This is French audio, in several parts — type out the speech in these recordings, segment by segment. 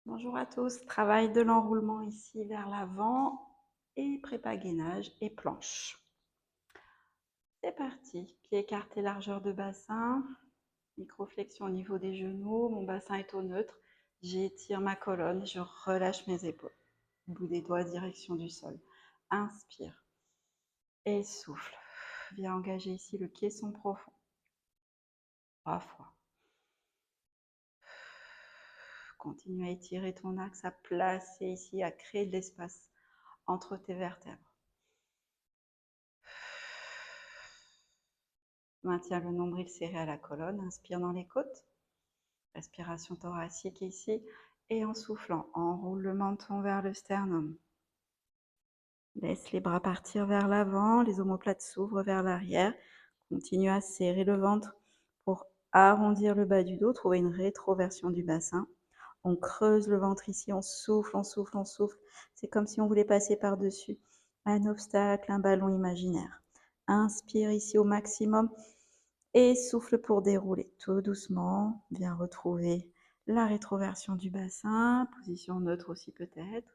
Bonjour à tous, travail de l'enroulement ici vers l'avant et prépa-gainage et planche. C'est parti, pied écarté, largeur de bassin, microflexion au niveau des genoux, mon bassin est au neutre, j'étire ma colonne, je relâche mes épaules, bout des doigts direction du sol. Inspire et souffle, viens engager ici le caisson profond, 3 fois. Continue à étirer ton axe, à placer ici, à créer de l'espace entre tes vertèbres. Maintiens le nombril serré à la colonne, inspire dans les côtes, respiration thoracique ici, et en soufflant, enroule le menton vers le sternum. Laisse les bras partir vers l'avant, les omoplates s'ouvrent vers l'arrière. Continue à serrer le ventre pour arrondir le bas du dos, trouver une rétroversion du bassin. On creuse le ventre ici, on souffle, on souffle, on souffle. C'est comme si on voulait passer par-dessus un obstacle, un ballon imaginaire. Inspire ici au maximum et souffle pour dérouler. Tout doucement, viens retrouver la rétroversion du bassin, position neutre aussi peut-être.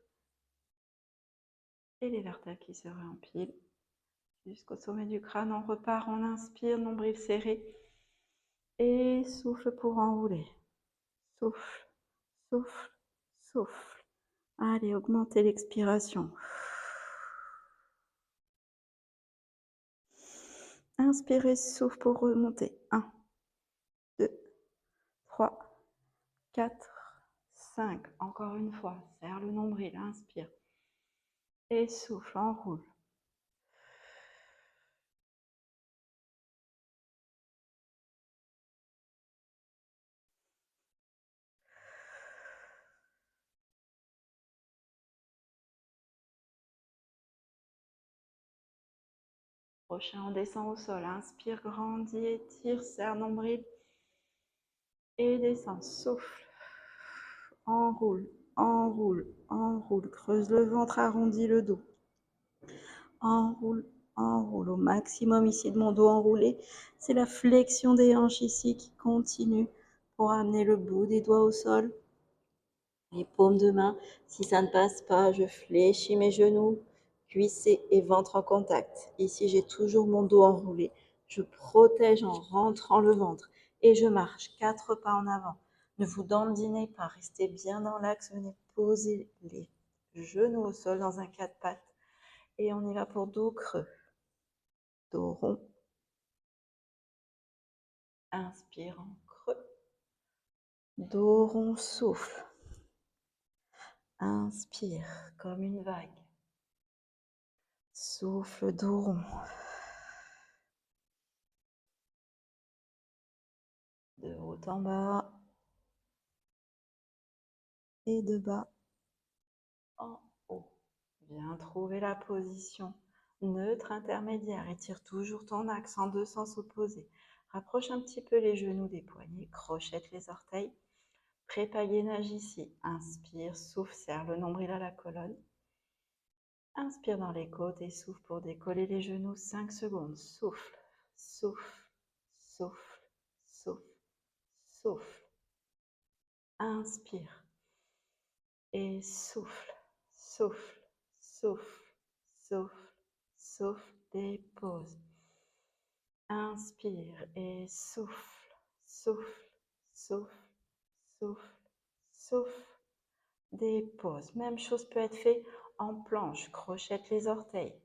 Et les vertèbres qui se réempilent jusqu'au sommet du crâne. On repart, on inspire, nombril serré. Et souffle pour enrouler. Souffle, souffle, souffle. Allez, augmentez l'expiration. Inspirez, souffle pour remonter. 1, 2, 3, 4, 5. Encore une fois, serre le nombril, inspire. Et souffle, enroule. Prochain, on descend au sol. Inspire, grandis, étire, serre nombril. Et descend, souffle. Enroule, enroule, enroule. Creuse le ventre, arrondis le dos. Enroule, enroule. Au maximum ici de mon dos enroulé. C'est la flexion des hanches ici qui continue pour amener le bout des doigts au sol. Les paumes de main. Si ça ne passe pas, je fléchis mes genoux. Cuisses et ventre en contact. Ici, j'ai toujours mon dos enroulé. Je protège en rentrant le ventre et je marche 4 pas en avant. Ne vous dandinez pas, restez bien dans l'axe. Venez poser les genoux au sol dans un 4 pattes. Et on y va pour dos creux. Dos rond. Inspire en creux. Dos rond, souffle. Inspire comme une vague. Souffle, dos rond. De haut en bas et de bas en haut. Viens trouver la position neutre intermédiaire. Étire toujours ton axe en 2 sens opposés. Rapproche un petit peu les genoux des poignets, crochette les orteils. Prépa-gainage ici. Inspire, souffle, serre le nombril à la colonne. Inspire dans les côtes et souffle pour décoller les genoux. 5 secondes. Souffle, souffle, souffle, souffle, souffle. Inspire et souffle, souffle, souffle, souffle, souffle, dépose. Inspire et souffle, souffle, souffle, souffle, souffle, dépose. Même chose peut être fait en planche. Crochette les orteils.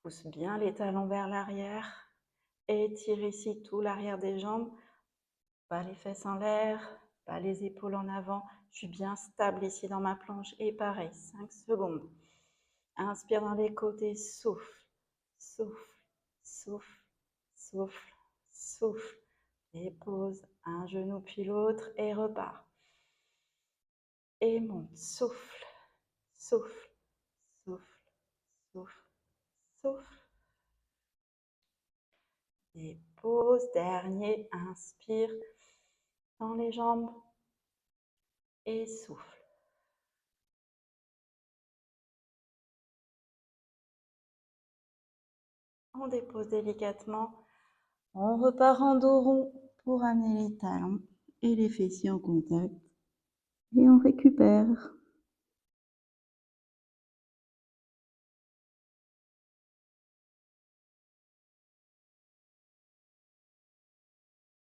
Pousse bien les talons vers l'arrière. Étire ici tout l'arrière des jambes. Pas les fesses en l'air, pas les épaules en avant. Je suis bien stable ici dans ma planche. Et pareil, 5 secondes. Inspire dans les côtés, souffle, souffle, souffle, souffle, souffle. Dépose un genou puis l'autre et repart. Et monte, souffle, souffle, souffle, souffle, souffle. Dépose, dernier, inspire dans les jambes et souffle. On dépose délicatement. On repart en dos rond pour amener les talons et les fessiers en contact. Et on récupère.